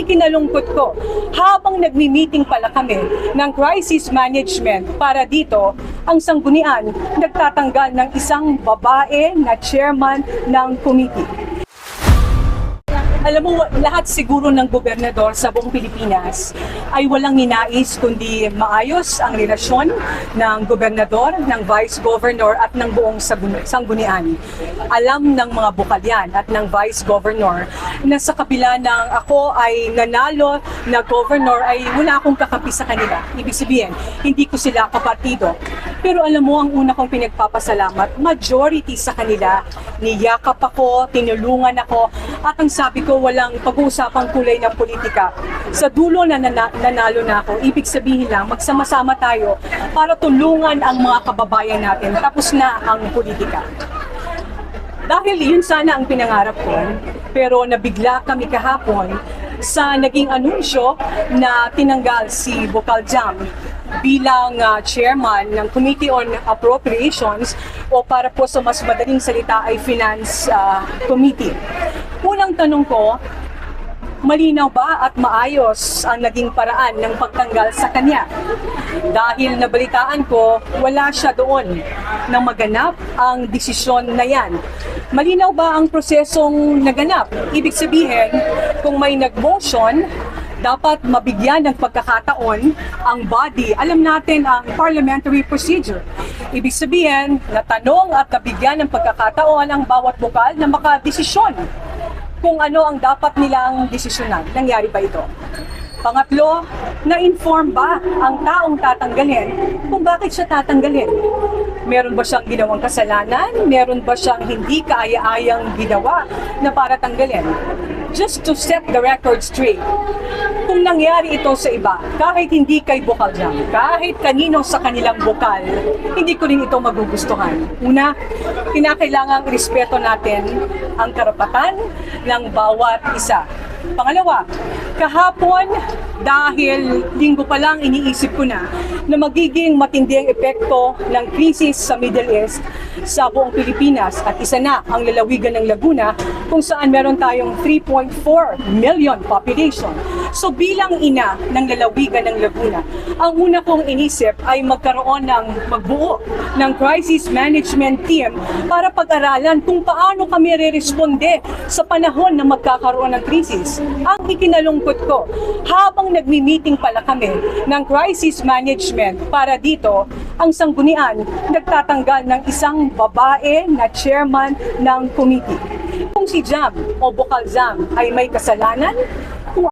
ikinalungkot ko, habang nagmi-meeting pala kami ng crisis management para dito, ang sanggunian nagtatanggal ng isang babae na chairman ng committee. Alam mo, lahat siguro ng gobernador sa buong Pilipinas ay walang ninais kundi maayos ang relasyon ng gobernador, ng vice governor at ng buong sanggunian. Alam ng mga bukalyan at ng vice governor na sa kabila ng ako ay nanalo na governor ay wala akong kakampi sa kanila. Ibig sabihin, hindi ko sila kapartido. Pero alam mo, ang una kong pinagpapasalamat, majority sa kanila, niyakap ako, tinulungan ako, at ang sabi ko, walang pag-uusapang kulay ng politika. Sa dulo na nanalo na ako, ibig sabihin lang, magsama-sama tayo para tulungan ang mga kababayan natin. Tapos na ang politika. Dahil yun sana ang pinangarap ko, pero nabigla kami kahapon sa naging anunsyo na tinanggal si Bocaljam bilang chairman ng Committee on Appropriations o para po sa mas madaling salita ay Finance Committee. Unang tanong ko, malinaw ba at maayos ang naging paraan ng pagtanggal sa kanya? Dahil nabalitaan ko, wala siya doon nang maganap ang desisyon na yan. Malinaw ba ang prosesong naganap? Ibig sabihin, kung may nag-motion, dapat mabigyan ng pagkakataon ang body. Alam natin ang parliamentary procedure. Ibig sabihin, natanong at nabigyan ng pagkakataon ang bawat bukal na makadesisyon kung ano ang dapat nilang desisyonan. Nangyari ba ito? Pangatlo, na-inform ba ang taong tatanggalin kung bakit siya tatanggalin? Meron ba siyang ginawang kasalanan? Meron ba siyang hindi kaaya-ayang ginawa na para tanggalin? Just to set the record straight, kung nangyari ito sa iba, kahit hindi kay Bocaljam, kahit kanino sa kanilang bukal, hindi ko rin ito magugustuhan. Una, kinakailangang respeto natin ang karapatan ng bawat isa. Pangalawa, kahapon, dahil linggo pa lang iniisip ko na magiging matindi ang epekto ng krisis sa Middle East sa buong Pilipinas at isa na ang lalawigan ng Laguna kung saan meron tayong 3.4 million population. So bilang ina ng lalawigan ng Laguna, ang una kong inisip ay magbuo ng crisis management team para pag-aralan kung paano kami re-responde sa panahon na magkakaroon ng krisis. Ang ikinalungkot ko, habang nagmi-meeting pala kami ng crisis management para dito, ang sanggunian nagtatanggal ng isang babae na chairman ng committee. Kung si Jam o Bocaljam ay may kasalanan,